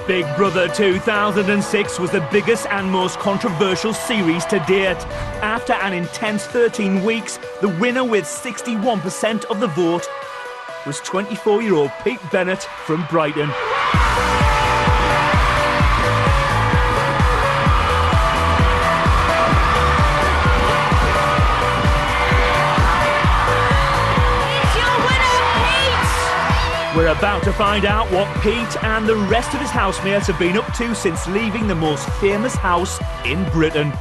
Big Brother 2006 was the biggest and most controversial series to date. After an intense 13 weeks, the winner with 61% of the vote was 24-year-old Pete Bennett from Brighton. We're about to find out what Pete and the rest of his housemates have been up to since leaving the most famous house in Britain.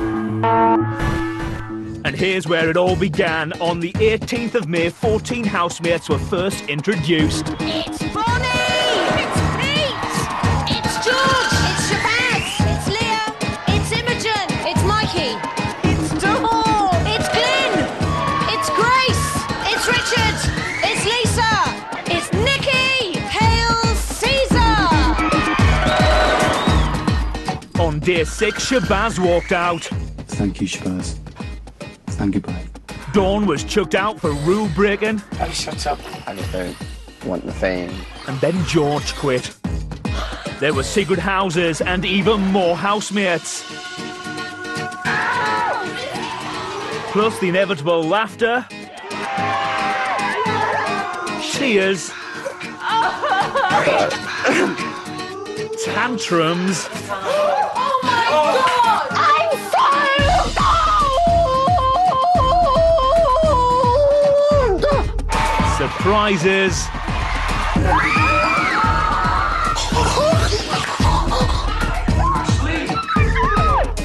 And here's where it all began. On the 18th of May, 14 housemates were first introduced. It's Bonnie! It's Pete! It's George! It's Shabazz! It's Leo! It's Imogen! It's Mikey! It's Dawn! It's Glyn! It's Grace! It's Richard! It's Lisa! It's Nikki! On day 6, Shabazz walked out. Thank you, Shabazz. And goodbye. Dawn was chucked out for rule breaking. Oh, shut up. I just don't want the fame. And then George quit. There were secret houses and even more housemates. Plus the inevitable laughter, cheers, tantrums. Oh my God! I'm so surprises.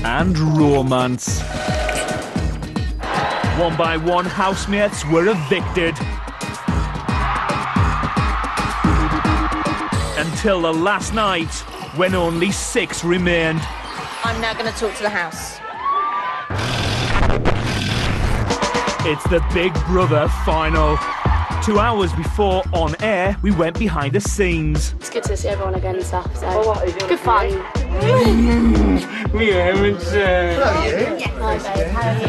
And romance. One by one, housemates were evicted. Until the last night, when only 6 remained. I'm now going to talk to the house. It's the Big Brother final. 2 hours before on air, we went behind the scenes. It's good to see everyone again and stuff, so good fun. We haven't Hi, babe. How are you?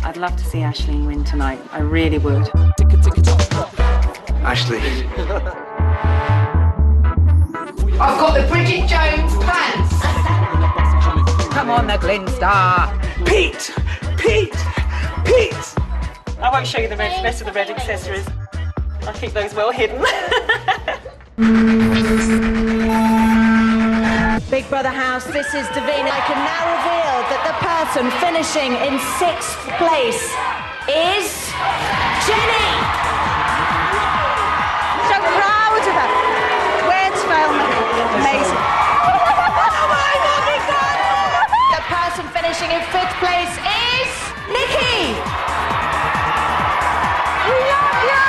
I'd love to see Aisling win tonight. I really would. Ashley. I've got the Bridget Jones pants. Come on, the Glyn Star. Pete! Pete! Pete! I won't show you the rest of the red accessories. I'll keep those well hidden. Big Brother house, this is Davina. I can now reveal that the person finishing in 6th place is Jenny. So proud of her. Where's Velma? Amazing. The person finishing in 5th place is Nikki. We love you.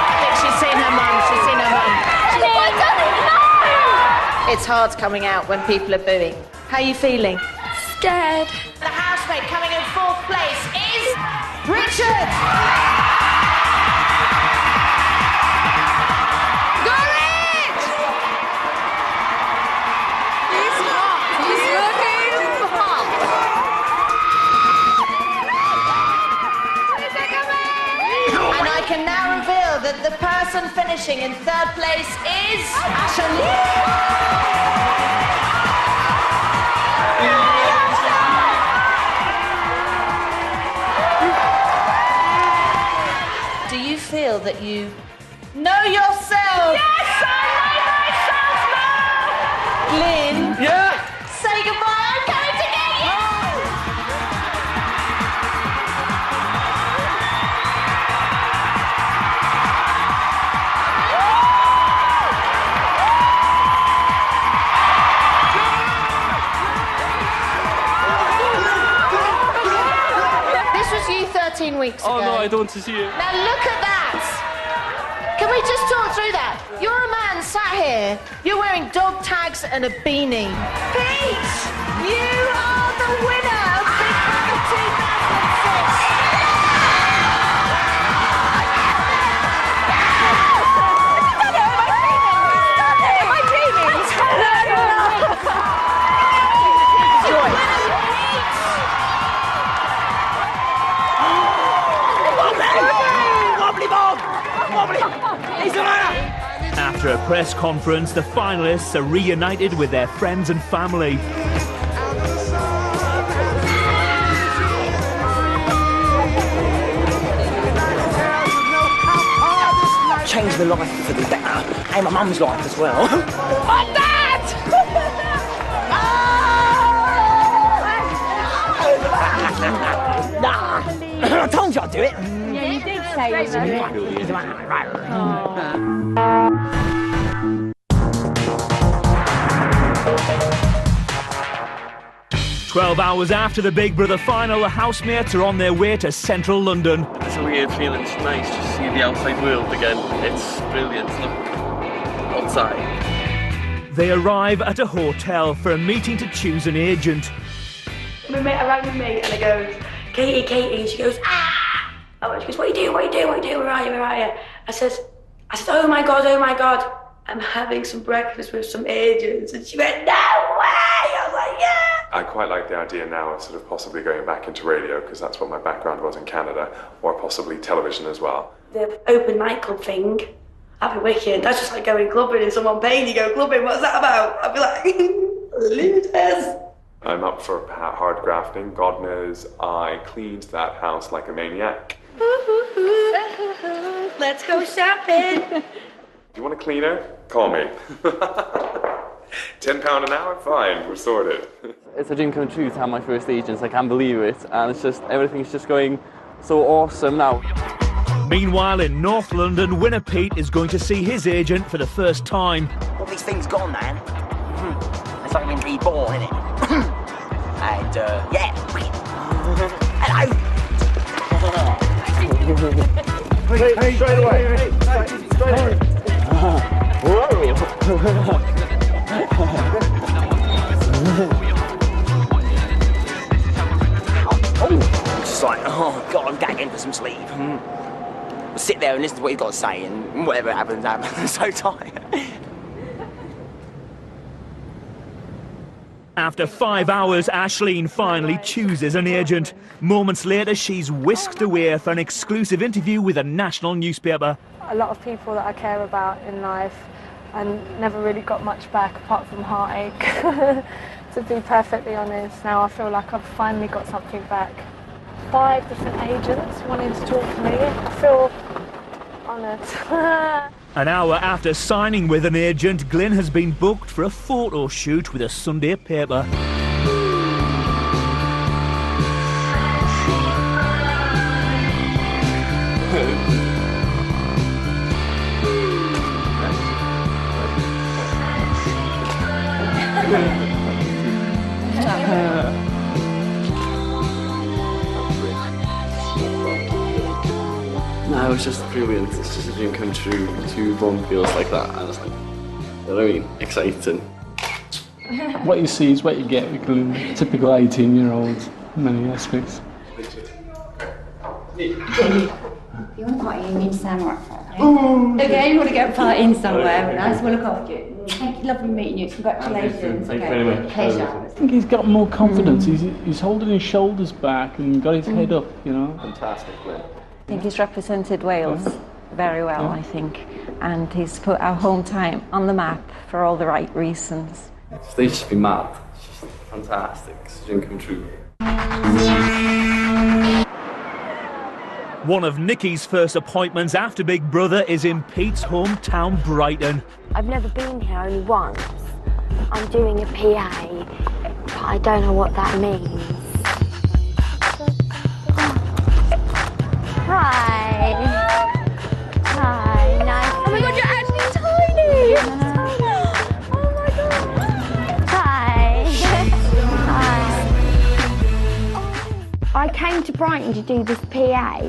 I think she's seen her mum. She's seen her mum. It's hard coming out when people are booing. How are you feeling? Scared. The housemate coming in 4th place is Richard. Go Rich! He's hot. He's looking hot. And I can now reveal that the person finishing in 3rd place is Ashley. Do you feel that you know yourself? Yes, I know myself now! Glyn, Yeah! say goodbye, I'm coming to get you! This was you 13 weeks ago. Oh no, I don't want to see it. Now look at that! Can we just talk through that? You're a man sat here, you're wearing dog tags and a beanie. Pete! You are the winner of Big Brother 2006! Wobbly Bob! Wobbly! He's the winner! After a press conference, the finalists are reunited with their friends and family. Changed my life for the better, and my mum's life as well. My dad! Nah, I told you I'd do it. Yeah, you did say you were. 12 hours after the Big Brother final, the housemates are on their way to central London. It's a weird feeling. It's nice to see the outside world again. It's brilliant. Look outside. They arrive at a hotel for a meeting to choose an agent. My mate, I rang my mate and I goes, Katie, Katie, and she goes, ah! Oh, she goes, what are you doing, where are you? I said, oh my God, I'm having some breakfast with some agents. And she went, no way! I was like, yeah! I quite like the idea now of sort of possibly going back into radio, because that's what my background was in Canada, or possibly television as well. The open nightclub thing, I'd be wicked. That's just like going clubbing and someone paying you go clubbing, what's that about? I'd be like, losers. I'm up for hard grafting. God knows I cleaned that house like a maniac. Let's go shopping. Do you want a cleaner? Call me. £10 an hour? Fine, we're sorted. It's a dream come true to have my first agents. I can't believe it. And it's just, everything's just going so awesome now. Meanwhile, in North London, winner Pete is going to see his agent for the first time. All these things gone, man. It's like being reborn, isn't it? And, yeah. Hello! Hey, straight away. Straight away. Just like, oh God, I'm gagging for some sleep. We'll sit there and listen to what he's got to say, and whatever happens, I'm so tired. After 5 hours, Aisling finally chooses an agent. Moments later, she's whisked away for an exclusive interview with a national newspaper. A lot of people that I care about in life and never really got much back apart from heartache. To be perfectly honest, now I feel like I've finally got something back. 5 different agents wanting to talk to me. I feel honoured. An hour after signing with an agent, Glyn has been booked for a photo shoot with a Sunday paper. No, it's just brilliant. It's just a dream come true. 2 born girls like that. And it's like, you know what I mean? Exciting. What you see is what you get with Glyn. Typical 18-year-old in many aspects. You want to party, you need to stand right for it. Okay, you want to go partying somewhere, nice, we'll look after you. Thank you, lovely meeting you, congratulations. Thank you very much. Pleasure. I think he's got more confidence. He's holding his shoulders back and got his head up, you know. Fantastic, Glyn. I think he's represented Wales very well, I think, and he's put our home time on the map for all the right reasons. They just be mad. It's just fantastic. It's a dream come true. One of Nikki's first appointments after Big Brother is in Pete's hometown, Brighton. I've never been here, only once. I'm doing a PA, but I don't know what that means. Hi. Hi, nice. Oh my God, you're actually tiny! Oh my God. Hi. Hi. I came to Brighton to do this PA,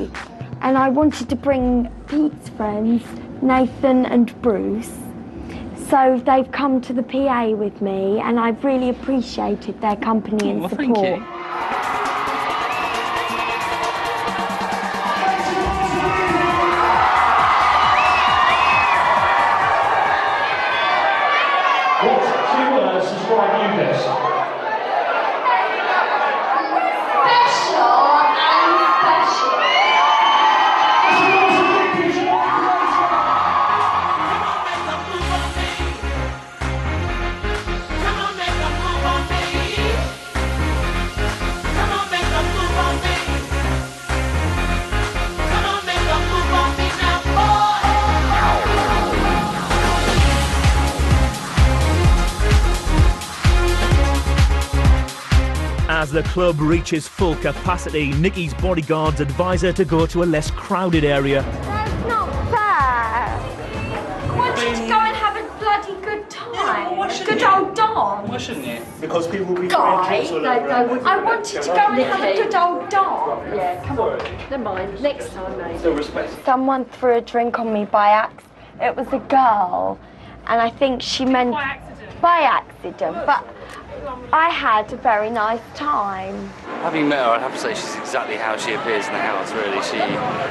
and I wanted to bring Pete's friends, Nathan and Bruce. So they've come to the PA with me, and I've really appreciated their company and support. Thank you. the club reaches full capacity, Nikki's bodyguards advise her to go to a less crowded area. That's not fair. I want you to go and have a bloody good time. A good old dance. Why shouldn't you? Because people will be Guy, throwing drinks all over. I want you to go and have a good old dance. Yeah, come on. Never mind. Next time, maybe. Still respect. Someone threw a drink on me by accident. It was a girl, and I think she meant by accident. But I had a very nice time. Having met her, I'd have to say she's exactly how she appears in the house, really.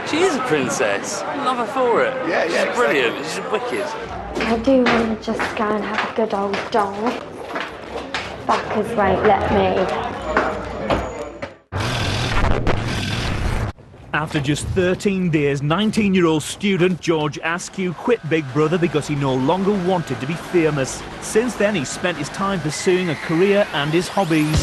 She is a princess. I love her for it. Yeah, she's brilliant. She's wicked. I do want to just go and have a good old dance. Fuckers won't let me. After just 13 days, 19-year-old student George Askew quit Big Brother because he no longer wanted to be famous. Since then, he spent his time pursuing a career and his hobbies.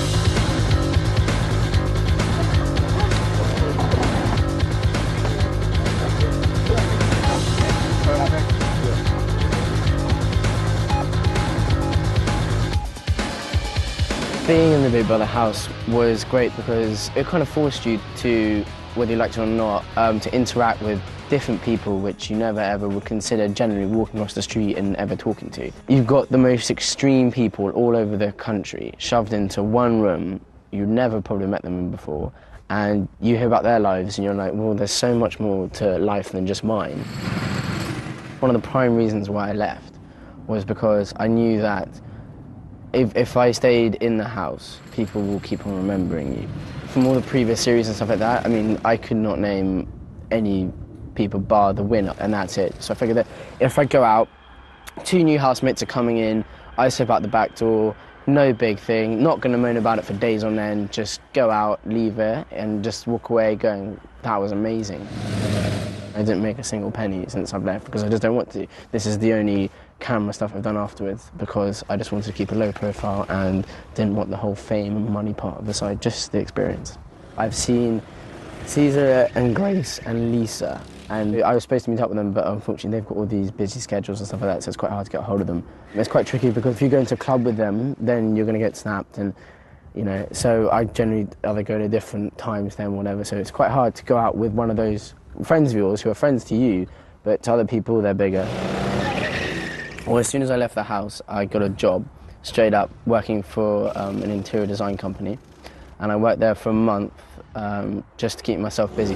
Being in the Big Brother house was great because it kind of forced you to, whether you liked it or not, to interact with different people which you never ever would consider generally walking across the street and ever talking to. You've got the most extreme people all over the country shoved into one room. You've never probably met them before, and you hear about their lives and you're like, well, there's so much more to life than just mine. One of the prime reasons why I left was because I knew that if I stayed in the house, people will keep on remembering you. From all the previous series and stuff like that, I mean, I could not name any people bar the winner, and that's it. So I figured that if I go out, 2 new housemates are coming in, I slip out the back door, no big thing, not going to moan about it for days on end, just go out, leave it, and just walk away going, that was amazing. I didn't make a single penny since I've left because I just don't want to. This is the only camera stuff I've done afterwards because I just wanted to keep a low profile and didn't want the whole fame and money part of the side, just the experience. I've seen Caesar and Grace and Lisa, and I was supposed to meet up with them, but unfortunately they've got all these busy schedules and stuff like that, so it's quite hard to get a hold of them. It's quite tricky because if you go into a club with them, then you're going to get snapped, and you know, so I generally either go to different times then whatever, so it's quite hard to go out with one of those friends of yours who are friends to you, but to other people they're bigger. Well, as soon as I left the house, I got a job, straight up, working for an interior design company, and I worked there for a month just to keep myself busy.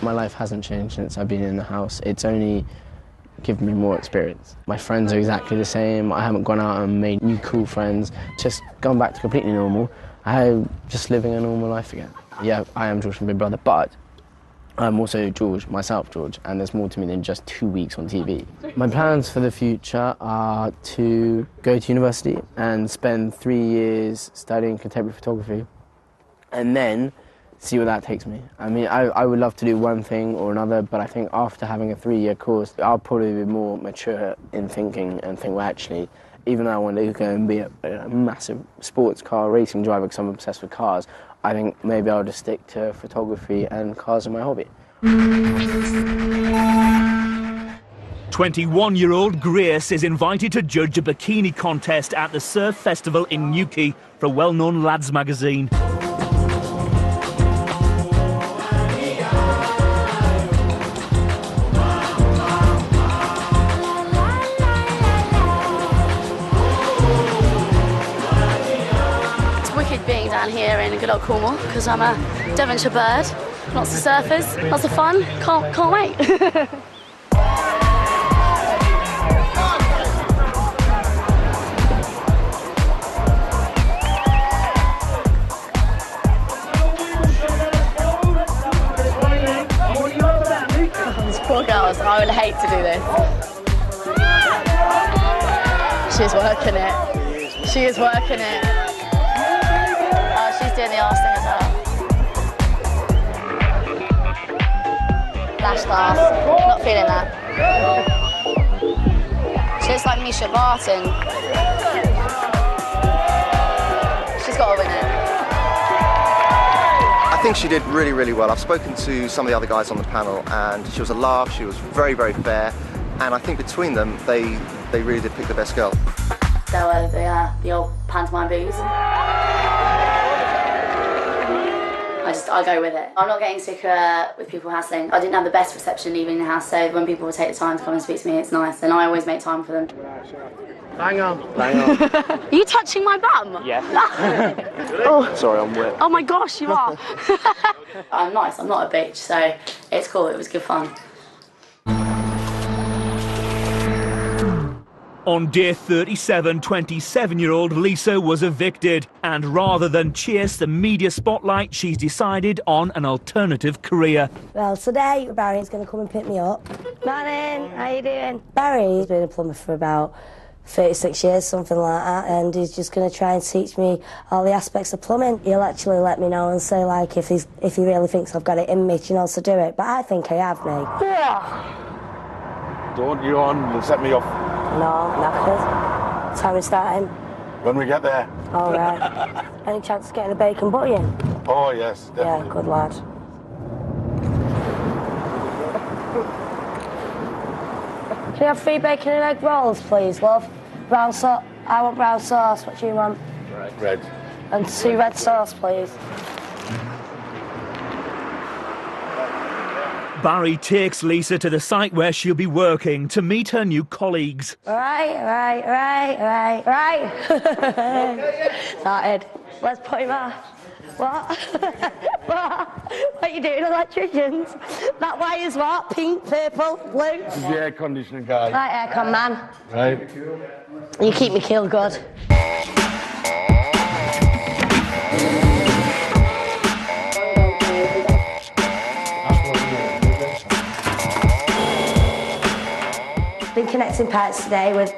My life hasn't changed since I've been in the house. It's only given me more experience. My friends are exactly the same. I haven't gone out and made new cool friends, just gone back to completely normal. I'm just living a normal life again. Yeah, I am George from Big Brother, but I'm also George, myself George, and there's more to me than just 2 weeks on TV. My plans for the future are to go to university and spend 3 years studying contemporary photography, and then see where that takes me. I mean, I would love to do one thing or another, but I think after having a 3-year course, I'll probably be more mature in thinking and think, well, actually, even though I want to go and be a massive sports car racing driver because I'm obsessed with cars, I think maybe I'll just stick to photography and cars are my hobby. 21-year-old Grace is invited to judge a bikini contest at the Surf Festival in Newquay for a well-known lads magazine. Being down here in good old Cornwall because I'm a Devonshire bird. Lots of surfers, lots of fun. Can't wait. These poor girls, I would hate to do this. She's working it. She is working it. She's doing the arse thing as well. Lashed arse. Not feeling that. She looks like Misha Barton. She's got to win it. I think she did really, really well. I've spoken to some of the other guys on the panel and she was a laugh, she was very, very fair, and I think between them they really did pick the best girl. There were the old pantomime boos. I go with it. I'm not getting sick with people hassling. I didn't have the best reception leaving the house, so when people will take the time to come and speak to me, it's nice, and I always make time for them. Hang on. Are you touching my bum? Yeah. Oh. Sorry, I'm wet. Oh my gosh, you are. I'm nice, I'm not a bitch, so it's cool, it was good fun. On day 37, 27-year-old Lisa was evicted, and rather than chase the media spotlight, she's decided on an alternative career. Well, today Barry's going to come and pick me up. Morning, how you doing? Barry's been a plumber for about 36 years, something like that, and he's just going to try and teach me all the aspects of plumbing. He'll actually let me know and say, like, if he really thinks I've got it in me, you know, to do it. But I think I have, mate. Yeah. Don't you on, you'll set me off. No, knackered. Time is starting. When we get there. All right. Any chance of getting a bacon butty in? Oh, yes, definitely. Yeah, good lad. Can you have 3 bacon and egg rolls, please, love? Brown sauce. I want brown sauce. What do you want? Red. And 2 red sauce, please. Barry takes Lisa to the site where she'll be working to meet her new colleagues. Right. Started. Let's put him off. What? What are you doing, electricians? That wire's what? Pink, purple, blue? This is the air conditioning guy. Right, aircon man. Right. You keep me killed good. Been connecting parts today with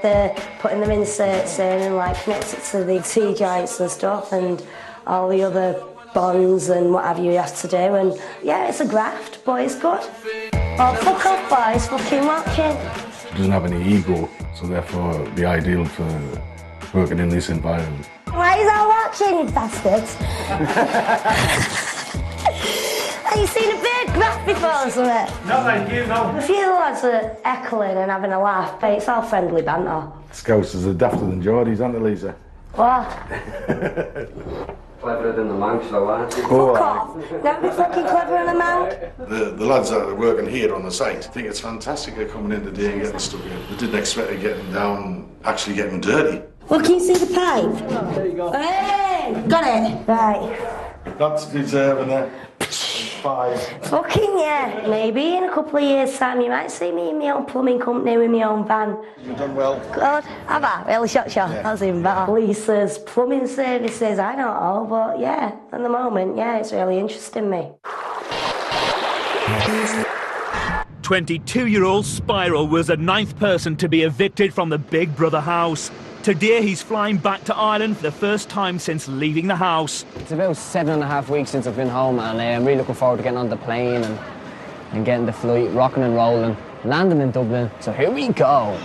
putting them inserts in and like connect it to the T-joints and stuff and all the other bonds and what have you have to do, and yeah, it's a graft, but it's good. Oh, fuck off, boys, fucking watching. He doesn't have any ego, so therefore it'd be ideal for working in this environment. Why is all watching, you bastards? Have you seen a big graph before or something? No, thank you, no. A few lads are heckling and having a laugh, but it's all friendly banter. Scousers are dafter than Geordies, aren't they, Lisa? What? Cleverer than the Manx, though, aren't you? Fuck off! Don't be fucking clever in a mouth. The lads that are working here on the site think it's fantastic they're coming in today and getting stuck in. They didn't expect to get them down, actually getting dirty. Well, can you see the pipe? Oh, there you go. Hey! Got it? Right. That's deserving there. 5. Fucking yeah. Maybe in a couple of years' time you might see me in my own plumbing company with my own van. You've done well. Good. Have I? Really shot. Yeah. That's even better. Lisa's plumbing services, I don't know, but yeah, at the moment, yeah, it's really interesting me. 22-year-old Spiral was the 9th person to be evicted from the Big Brother house. Today he's flying back to Ireland for the first time since leaving the house. It's about 7.5 weeks since I've been home, and I'm really looking forward to getting on the plane and getting the flight, rocking and rolling, landing in Dublin. So here we go.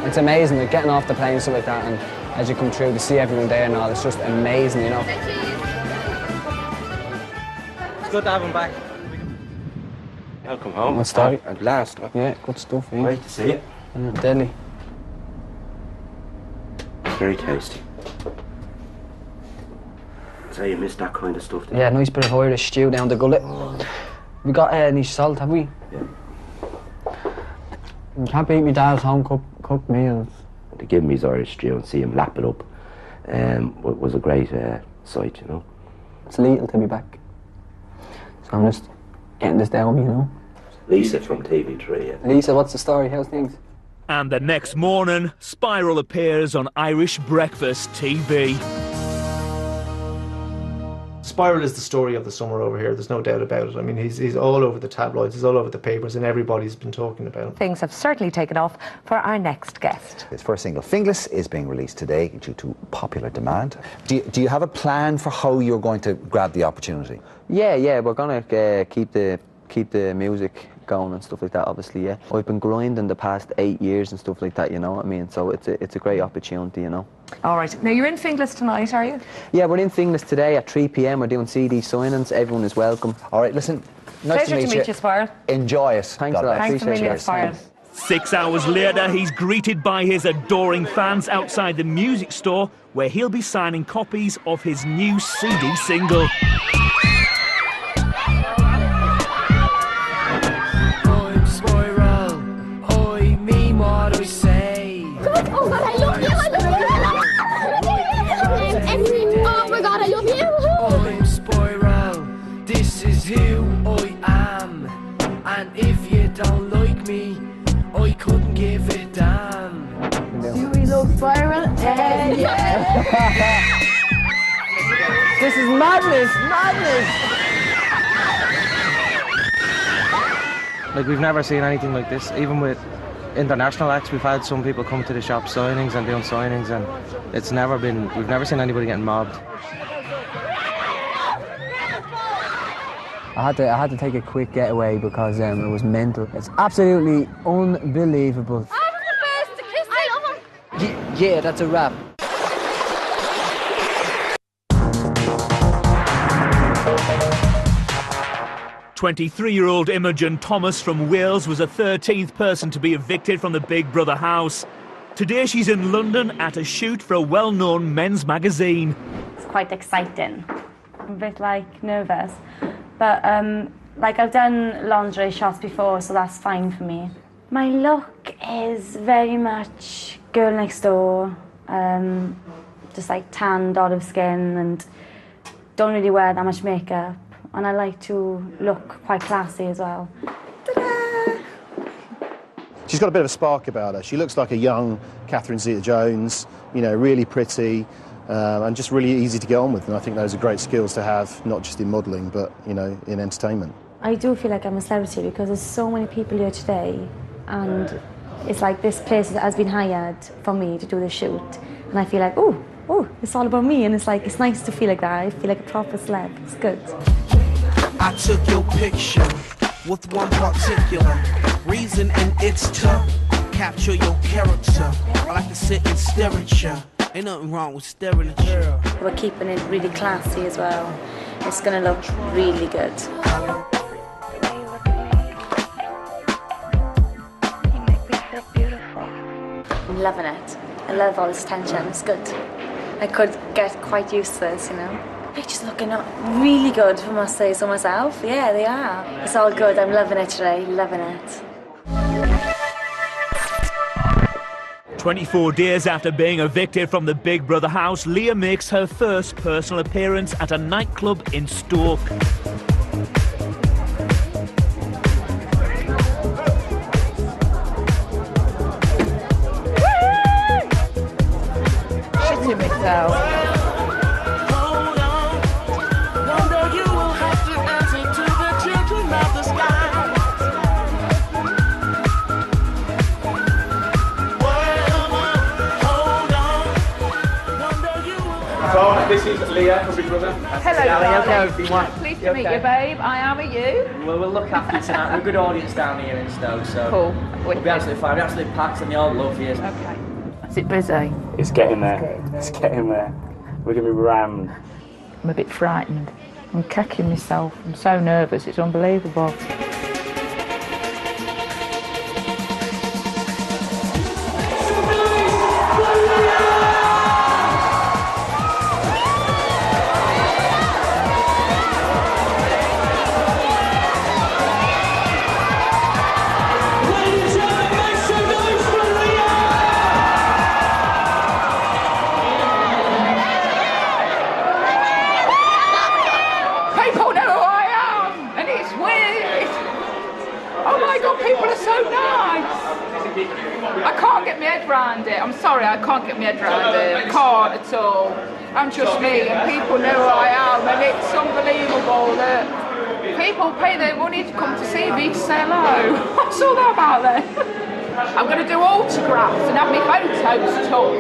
It's amazing, like, getting off the plane and stuff like that, and as you come through to see everyone there and all, it's just amazing, you know. It's good to have him back. Welcome home. What's that? At last. Huh? Yeah, good stuff, yeah. Great to see you. Deadly. Very tasty. So you miss that kind of stuff, didn't Yeah, nice bit of Irish stew down the gullet. We got any salt, have we? Yeah. You can't beat me dad's home cooked meals. To give me his Irish stew and see him lap it up was a great sight, you know. It's lethal to be back. So I'm just getting this down, you know. Lisa from TV3. Yeah. Lisa, what's the story? How's things? And the next morning, Spiral appears on Irish Breakfast TV. Spiral is the story of the summer over here, there's no doubt about it. I mean, he's all over the tabloids, he's all over the papers, and everybody's been talking about him. Things have certainly taken off for our next guest. His first single, Fingless, is being released today due to popular demand. Do you have a plan for how you're going to grab the opportunity? Yeah, we're gonna keep the music going and stuff like that, obviously, yeah. I've been grinding the past 8 years and stuff like that, you know what I mean? So it's a great opportunity, you know. All right. Now, you're in Finglas tonight, are you? Yeah, we're in Finglas today at 3 p.m. We're doing CD signings. Everyone is welcome. All right, listen, nice Pleasure to meet you. Spiral. Enjoy it. Thanks a lot. Thanks a million, Spiral. 6 hours later, he's greeted by his adoring fans outside the music store, where he'll be signing copies of his new CD single. I'm Spiral. I mean what I say. Oh God, I love you. I love you. Oh my God, I love you. I'm Spiral. This is who I am. And if you don't like me, I couldn't give a damn. Do we love Spiral? Yeah. This is madness, madness! Like, we've never seen anything like this. Even with international acts, we've had some people come to the shop signings and doing signings, and we've never seen anybody getting mobbed. I had to take a quick getaway because it was mental. It's absolutely unbelievable. I was the first to kiss him. I love him. Yeah, that's a wrap. "23-year-old Imogen Thomas from Wales was the 13th person to be evicted from the Big Brother house. Today she's in London at a shoot for a well-known men's magazine. It's quite exciting. I'm a bit nervous, but I've done lingerie shots before, so that's fine for me. My look is very much girl next door, just tanned olive skin, and don't really wear that much makeup. And I like to look quite classy as well. She's got a bit of a spark about her. She looks like a young Catherine Zeta-Jones, really pretty, and just really easy to get on with. And I think those are great skills to have, not just in modelling, but, in entertainment. I do feel like I'm a celebrity because there's so many people here today, and it's like this place has been hired for me to do the shoot. And I feel like, oh, it's all about me, and it's nice to feel like that. I feel like a proper celeb. It's good. I took your picture with one particular reason, and it's to capture your character. I like to sit and stare at you. Ain't nothing wrong with staring at you. We're keeping it really classy as well. It's gonna look really good. I'm loving it. I love all this tension. It's good. I could get quite used to this, Pictures looking really good, if I must say so myself. Yeah, they are. It's all good. I'm loving it today. Loving it. 24 days after being evicted from the Big Brother house, Leah makes her first personal appearance at a nightclub in Stoke. Shitting myself. So, this is Leah from Big Brother. Hello, darling. Pleased to meet you, babe. I am. Are you? Well, we'll look after you tonight. We're a good audience down here in Stoke, so cool. We'll be absolutely fine. We're absolutely packed, and they all love you. Okay. Is it busy? It's getting there. It's getting there. We're going to be rammed. I'm a bit frightened. I'm kicking myself. I'm so nervous. It's unbelievable. People know who I am, and it's weird. Oh my God, people are so nice. I can't get my head around it. I'm sorry, I can't get my head around it. I can't at all. I'm just me, and people know who I am, and it's unbelievable that people pay their money to come to see me to say hello. What's all that about then? I'm going to do autographs and have my photos took.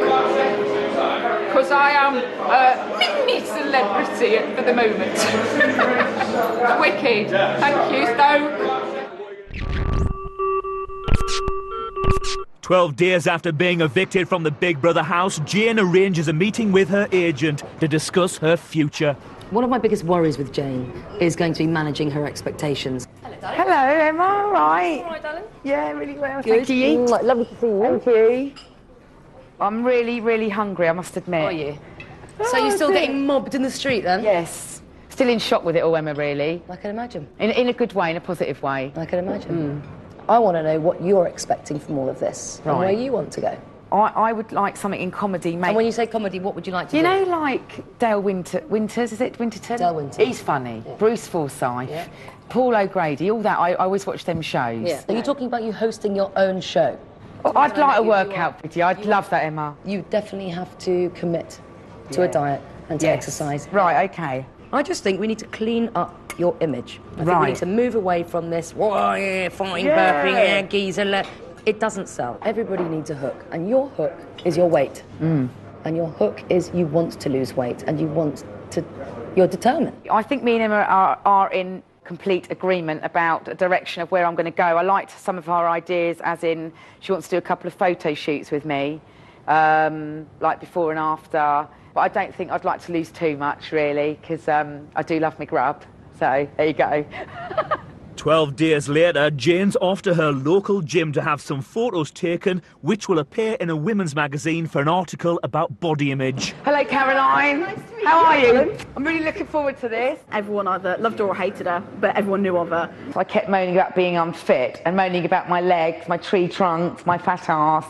Because I am a mini celebrity for the moment. Wicked. Thank you, Stoke. 12 days after being evicted from the Big Brother house, Jane arranges a meeting with her agent to discuss her future. One of my biggest worries with Jane is going to be managing her expectations. Hello, Emma. All right. All right, darling? Yeah, really well. Good. Thank you. Lovely to see you. Thank you. I'm really, really hungry, I must admit. Are you? So you're still getting mobbed in the street then? Yes. Still in shock with it all, Emma, really. I can imagine. In a good way, in a positive way. I can imagine. I want to know what you're expecting from all of this and where you want to go. I would like something in comedy, mate. And when you say comedy, what would you like to do? You know, like Dale Winters, is it Winterton? Dale Winters. He's funny. Yeah. Bruce Forsyth, Yeah. Paul O'Grady, all that. I always watch them shows. Yeah. Are you talking about you hosting your own show? I'd like a workout video. I'd love that, Emma. You definitely have to commit to a diet and to exercise. Right, okay. I just think we need to clean up your image. I think we Right. need to move away from this, oh, yeah, fine, Yeah. burping, yeah, geezer. It doesn't sell. Everybody needs a hook, and your hook is your weight. And your hook is you want to lose weight, and you're determined. I think me and Emma are in complete agreement about the direction of where I'm going to go. I liked some of her ideas, as in she wants to do a couple of photo shoots with me, like before and after. But I don't think I'd like to lose too much, really, because I do love my grub. So there you go. 12 days later, Jane's off to her local gym to have some photos taken, which will appear in a women's magazine for an article about body image. Hello, Caroline. Nice to meet How are you? Helen. I'm really looking forward to this. Everyone either loved her or hated her, but everyone knew of her. I kept moaning about being unfit and moaning about my legs, my tree trunks, my fat ass.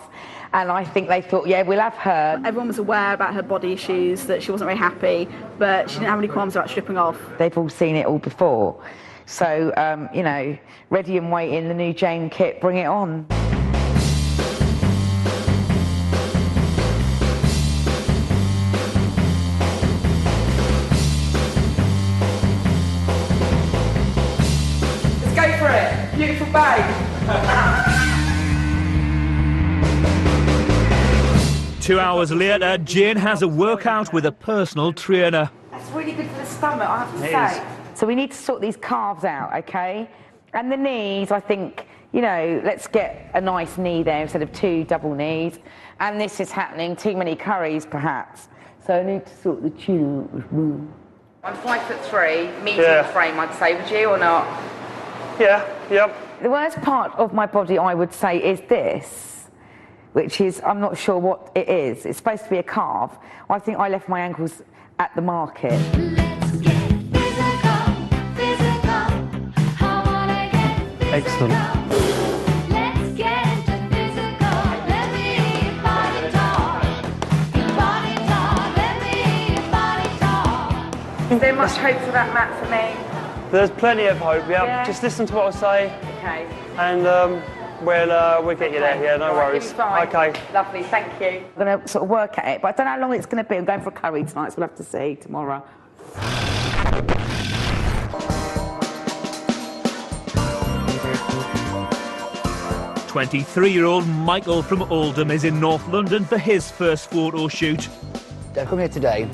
And I think they thought, yeah, we'll have her. Everyone was aware about her body issues, that she wasn't very happy, but she didn't have any qualms about stripping off. They've all seen it all before. So, you know, ready and waiting, the new Jane kit, bring it on. Let's go for it. Beautiful bag. 2 hours later, Jane has a workout with a personal trainer. That's really good for the stomach, I have to It say. is. So we need to sort these calves out, okay? And the knees, I think, you know, let's get a nice knee there instead of 2 double knees. And this is happening, too many curries, perhaps. So I need to sort the chin out. I'm 5'3", medium frame, I'd say. Would you or not? Yeah, yep. The worst part of my body, I would say, is this, which is, I'm not sure what it is. It's supposed to be a calf. I think I left my ankles at the market. Excellent. Let's get physical. Let me body talk. Body talk. Let me body talk. Is there much hope for that, Matt, for me? There's plenty of hope, yeah. Yeah. Just listen to what I say. Okay. And we'll get you there, yeah, no Right, worries. give me 5. Okay. Lovely, thank you. I'm going to sort of work at it, but I don't know how long it's going to be. I'm going for a curry tonight, so we'll have to see tomorrow. 23-year-old Michael from Oldham is in North London for his first photo shoot. I've come here today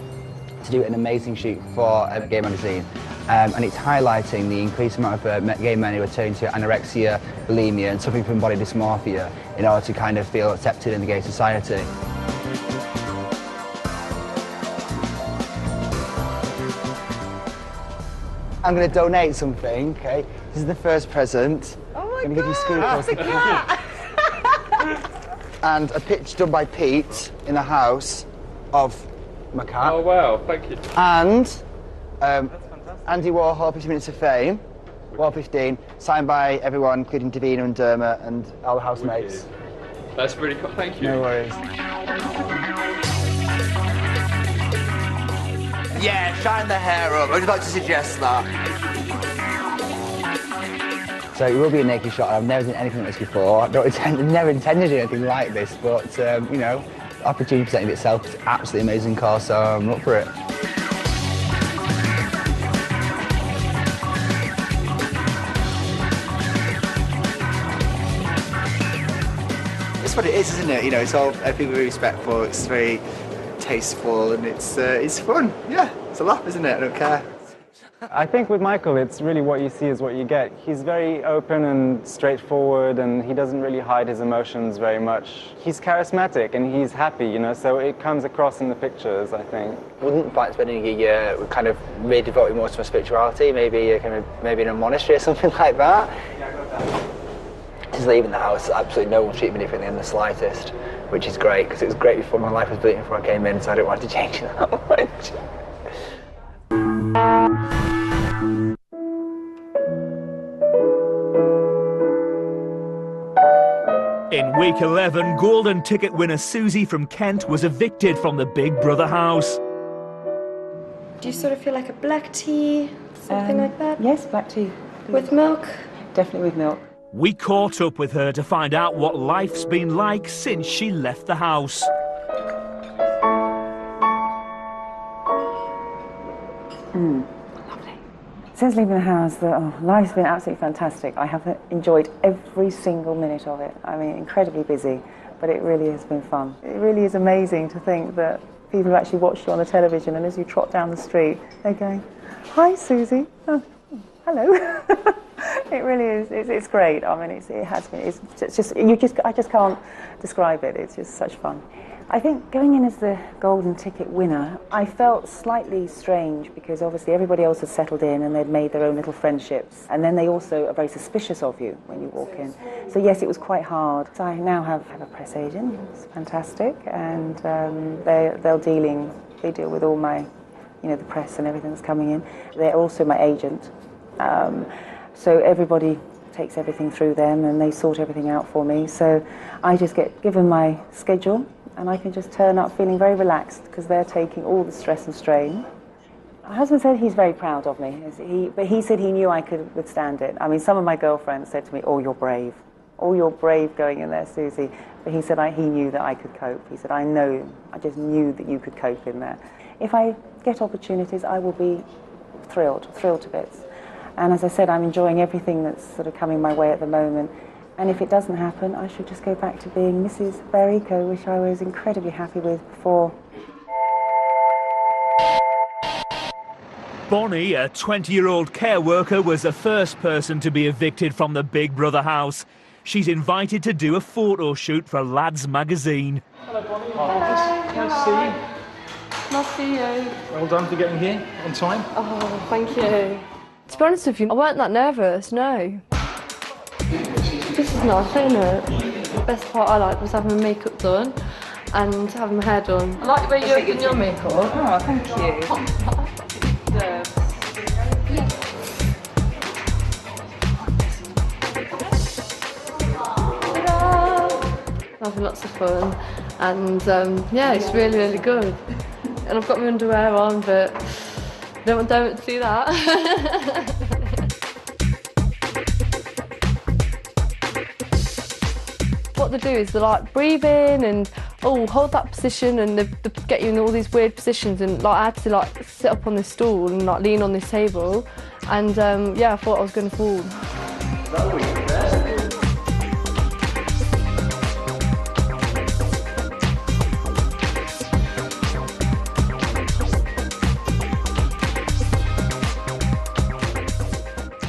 to do an amazing shoot for a gay magazine, and it's highlighting the increased amount of gay men who are turning to anorexia, bulimia and suffering from body dysmorphia in order to kind of feel accepted in the gay society. I'm going to donate something, okay? This is the first present. Oh my I'm going to give you scoop. It's a cat! And a picture done by Pete in the house of my cat. Oh, wow, thank you. And Andy Warhol, 15 Minutes of Fame, Wall 15, signed by everyone, including Davina and Dermot and all the housemates. That's really cool, thank you. No worries. Yeah, shine the hair up. I was about to suggest that. So it will be a naked shot. I've never done anything like this before. I never intended to do anything like this, but you know, the opportunity presented itself. It's an absolutely amazing cause, so I'm up for it. It's what it is, isn't it? You know, it's all people are respectful. It's very tasteful, and it's fun. Yeah, it's a laugh, isn't it? I don't care. I think with Michael, it's really what you see is what you get. He's very open and straightforward, and he doesn't really hide his emotions very much. He's charismatic and he's happy, you know, so it comes across in the pictures, I think. Wouldn't like spending a year kind of really devoting more to my spirituality, maybe in a monastery or something like that. Just leaving the house, absolutely no one treated me differently in the slightest, which is great, because it was great before my life was brilliant before I came in, so I don't want to change that much. In week 11, golden ticket winner Susie from Kent was evicted from the Big Brother house. Do you sort of feel like a black tea, something like that? Yes, black tea. With milk? Definitely with milk. We caught up with her to find out what life's been like since she left the house. Lovely. Since leaving the house, life's been absolutely fantastic. I have enjoyed every single minute of it. I mean, incredibly busy, but it really has been fun. It really is amazing to think that people have actually watched you on the television, and as you trot down the street, they're going, "Hi, Susie." Oh, hello. It really is. It's great. I mean, it has been. I just can't describe it. It's just such fun. I think going in as the golden ticket winner, I felt slightly strange because obviously everybody else had settled in and they'd made their own little friendships, and then they also are very suspicious of you when you walk in. So yes, it was quite hard. So I now have a press agent. It's fantastic, and they deal with all my, the press and everything that's coming in. They're also my agent. So everybody takes everything through them and they sort everything out for me. So I just get given my schedule and I can just turn up feeling very relaxed because they're taking all the stress and strain. My husband said he's very proud of me, but he said he knew I could withstand it. I mean, some of my girlfriends said to me, "Oh, you're brave. Oh, you're brave going in there, Susie." But he said he knew that I could cope. He said, I just knew that you could cope in there. If I get opportunities, I will be thrilled to bits. And as I said, I'm enjoying everything that's sort of coming my way at the moment. And if it doesn't happen, I should just go back to being Mrs. Barico, which I was incredibly happy with before. Bonnie, a 20-year-old care worker, was the first person to be evicted from the Big Brother house. She's invited to do a photo shoot for Lads magazine. Hello, Bonnie. Nice to see you. Nice to see you. Well done for getting here on time. Oh, thank you. To be honest with you, I weren't that nervous, no. This is nice, isn't it? The best part I liked was having my makeup done and having my hair done. I like the way you're doing your makeup. Oh, thank you. Having lots of fun, and yeah, it's really, really good. And I've got my underwear on, but don't see that. What they do is they like breathe in and hold that position, and they get you in all these weird positions, and I had to sit up on this stool and lean on this table, and yeah, I thought I was going to fall.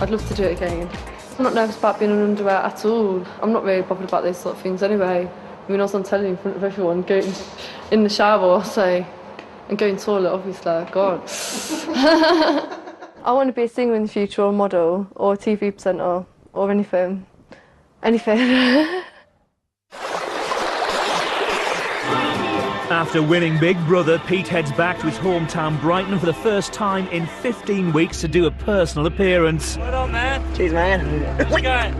I'd love to do it again. I'm not nervous about being in underwear at all. I'm not really bothered about those sort of things anyway. I mean, I was on telly in front of everyone, going in the shower, and going to the toilet, obviously. God. I want to be a singer in the future, or a model, or a TV presenter, or anything. Anything. After winning Big Brother, Pete heads back to his hometown Brighton for the first time in 15 weeks to do a personal appearance. What up, man? Cheers, man. How's it going?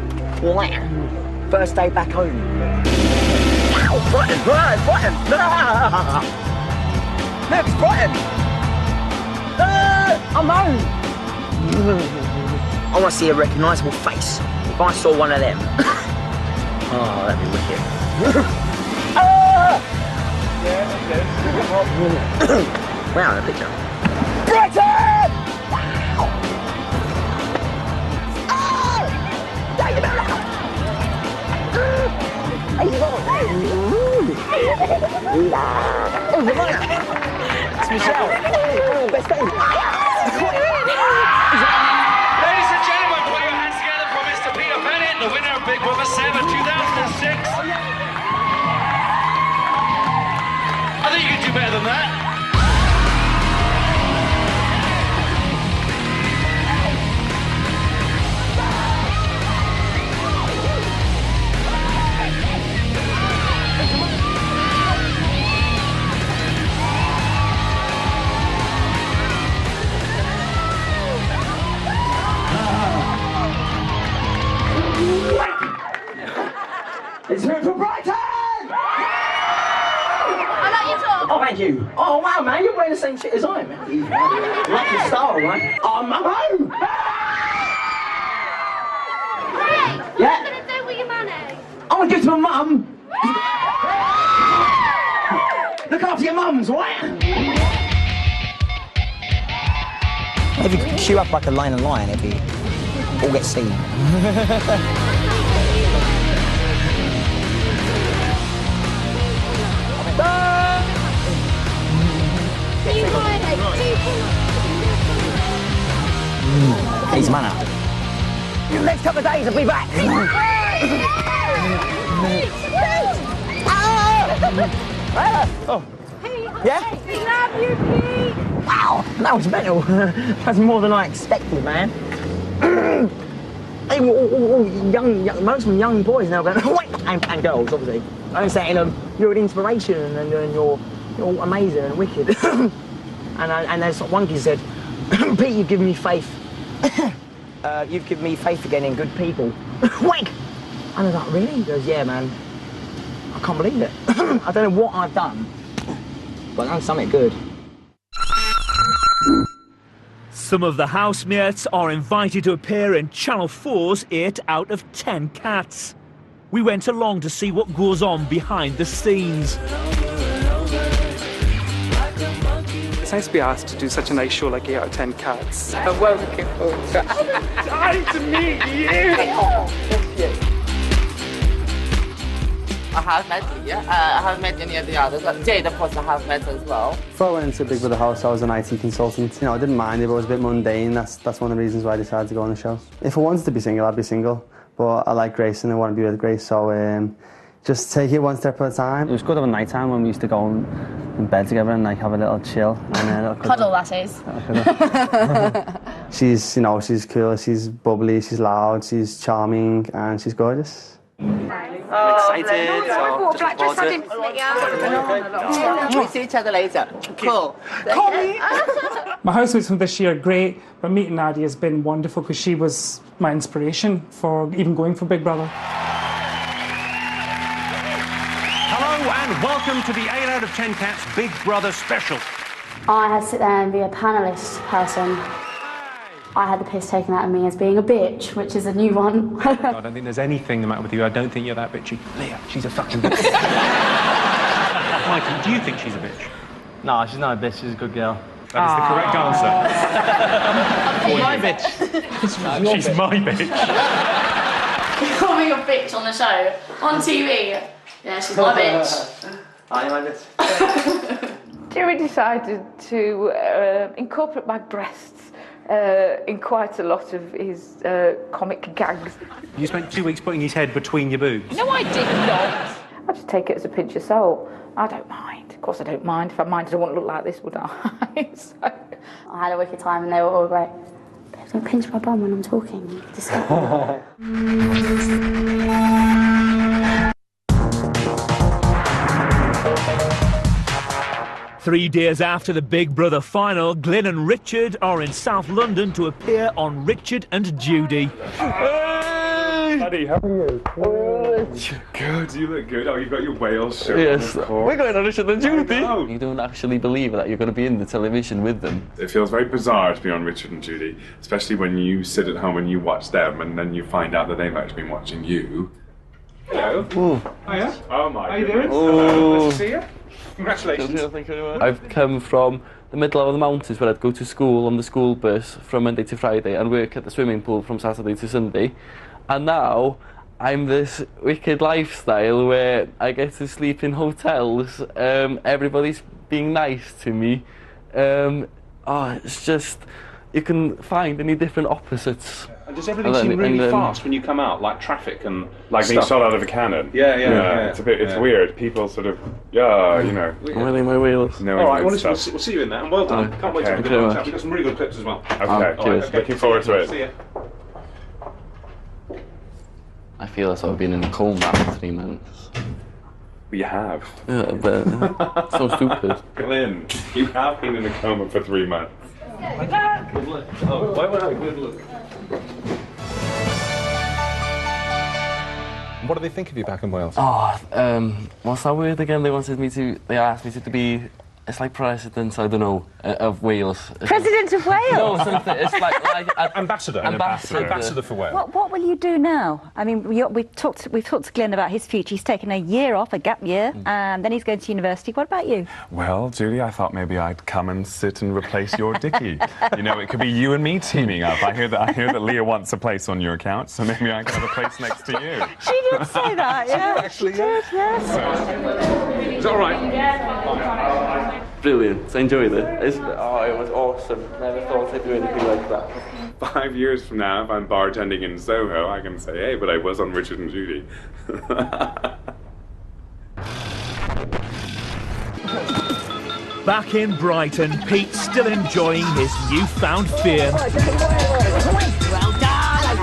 First day back home. Brighton! No, it's Brighton! I'm home! I want to see a recognisable face. If I saw one of them. Oh, that'd be wicked. Wow, that picture. Brighton! Wow! It's Michelle. Oh, best friend. like you. Oh, wow, man, you're wearing the same shit as I am, man. Like your style, man. Oh, I'm home. Hey, what Yeah. are you going to do with your money? I'm going to give it to my mum. Look after your mums, right? If you could queue up like a line of lion, it'd be all get seen. He's manner. In the next couple of days, I'll be back. Oh. Yeah? We love you, Pete. Wow, that was mental. That's more than I expected, man. Hey, most of them young boys now going, wait, and girls, obviously. I'm saying, you're an inspiration and you're amazing and wicked. and there's one kid said, Pete, you've given me faith. You've given me faith again in good people. Wait! And I was like, really? He goes, yeah, man. I can't believe it. I don't know what I've done, but I've done something good. Some of the housemates are invited to appear in Channel 4's 8 out of 10 Cats. We went along to see what goes on behind the scenes. It's nice to be asked to do such a nice show like 8 out of 10 Cats. I'm well looking forward to it. Time to meet you! I have met Leah. I haven't met any of the others. Jade, of course, I have met as well. Before I went into Big Brother House, I was an IT consultant. You know, I didn't mind it, but it was a bit mundane. That's one of the reasons why I decided to go on the show. If I wanted to be single, I'd be single. But I like Grace and I want to be with Grace, so just take it one step at a time. It was good of a night time when we used to go in bed together and like have a little chill. And, Cuddle, that is. She's, you know, she's cool, she's bubbly, she's loud, she's charming, and she's gorgeous. I'm excited. We see each other later. Cool. My housemates from this year are great, but meeting Nadia has been wonderful because she was my inspiration for even going for Big Brother. Hello and welcome to the 8 out of 10 Cats Big Brother special. I had to sit there and be a panellist person. I had the piss taken out of me as being a bitch, which is a new one. I don't think there's anything the matter with you. I don't think you're that bitchy. Leah, she's a fucking bitch. Mikey, do you think she's a bitch? No, she's not a bitch, she's a good girl. That is the correct answer. My bitch. She's my bitch. You call me a bitch on the show, on TV. Yeah, she's my bitch. I'm my bitch. Jerry decided to incorporate my breasts in quite a lot of his comic gags. You spent 2 weeks putting his head between your boobs. No, I did not. I just take it as a pinch of salt. I don't mind. Of course I don't mind. If I minded, I wouldn't look like this, would I? So. I had a wicked time and they were all great. Babes, don't pinch my bum when I'm talking. Three days after the Big Brother final, Glyn and Richard are in South London to appear on Richard and Judy. Hey! Buddy, how are you? Good, you look good. Oh, you've got your Wales shirt. Yes, on, we're going on Richard and Judy. You don't actually believe that you're going to be in the television with them. It feels very bizarre to be on Richard and Judy, especially when you sit at home and you watch them and then you find out that they've actually been watching you. Hello. Ooh. Hiya. Oh my How you doing? Oh. Nice to see you. Congratulations. Thank you very much. I've come from the middle of the mountains where I'd go to school on the school bus from Monday to Friday and work at the swimming pool from Saturday to Sunday. And now I'm this wicked lifestyle where I get to sleep in hotels. Everybody's being nice to me. It's just, you can find any different opposites. And does everything seem really fast when you come out, like traffic and like being stuff. shot out of a cannon? Yeah. It's a bit, it's weird. People sort of, you know. I'm really my wheels. No, all right, we'll see you in there, and well done. Can't wait to have a good chat. We've got some really good clips as well. Okay, cheers. Looking forward to it. See ya. I feel as though I've been in a coma for 3 months. You have. Yeah, but so stupid. Glyn, you have been in a coma for 3 months. Good luck. Oh, why would I? Good luck. What do they think of you back in Wales? What's that word again? They asked me to be It's like president, I don't know, of Wales. President of Wales? No, something. It's like Ambassador for Wales. What will you do now? I mean, we've talked to Glenn about his future. He's taken a year off, a gap year, and then he's going to university. What about you? Well, Julie, I thought maybe I'd come and sit and replace your Dickie. You know, it could be you and me teaming up. I hear that Leah wants a place on your account, so maybe I can have a place next to you. She did say that, yeah. Actually, she did, yes. Is that all right? Brilliant. I enjoyed it. It was awesome. Never thought I'd do anything like that. 5 years from now, if I'm bartending in Soho, I can say, hey, but I was on Richard and Judy. Back in Brighton, Pete's still enjoying his newfound fame. Well done!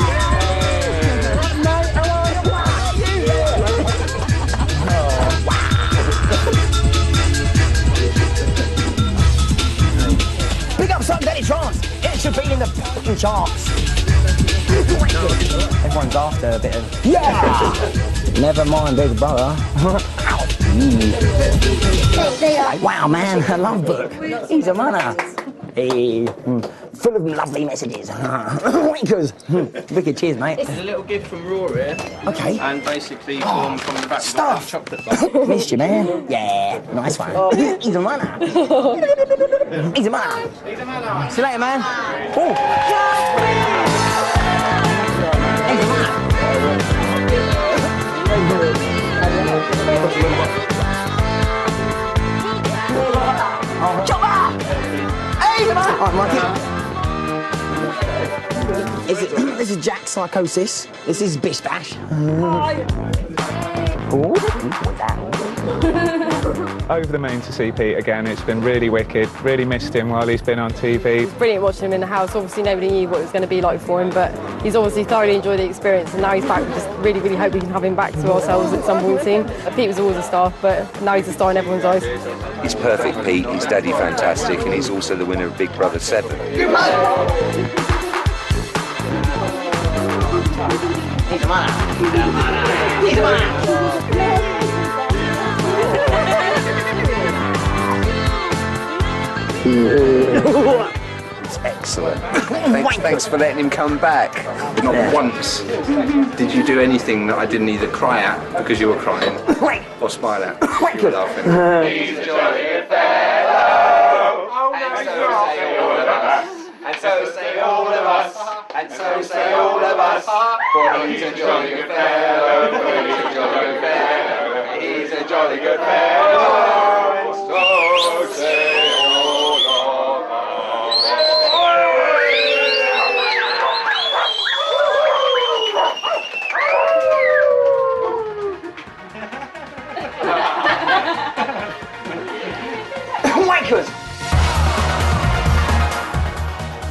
Big up something Danny Trance. It should be in the fucking charts. Everyone's after a bit of... Yeah! Never mind Big Brother. Wow, man, a love book. He's a runner. Hey, full of lovely messages. Winkers. Wicked, cheers, mate. There's a little gift from Rory. Okay. And basically from the back stuff. Of the chocolate bar. Missed you, man. Yeah, nice one. He's a runner. He's a runner. He's a man. See you later, man. Oh. He's a runner. Chopper! Hey, come on! This is Jack Psychosis. This is Bish Bash. Over the moon to see Pete again. It's been really wicked. Really missed him while he's been on TV. It's brilliant watching him in the house. Obviously nobody knew what it was going to be like for him, but he's obviously thoroughly enjoyed the experience, and now he's back. We just really, really hope we can have him back to ourselves at some point soon. Pete was always a star, but now he's a star in everyone's eyes. He's perfect, Pete. He's daddy fantastic, and he's also the winner of Big Brother 7. He's a man. He's a man. It's excellent. Thanks for letting him come back. Not once did you do anything that I didn't either cry at because you were crying or smile at because you were laughing. He's a jolly fellow, and so say all of us, and so say all of us, for he's a jolly good fellow, he's a jolly good fellow, he's a jolly good fellow, and so say all of Wankers!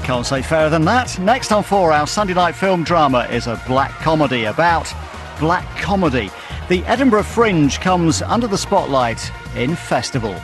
Can't say fairer than that. Next on 4, our Sunday night film drama is a black comedy about black comedy. The Edinburgh Fringe comes under the spotlight in Festival.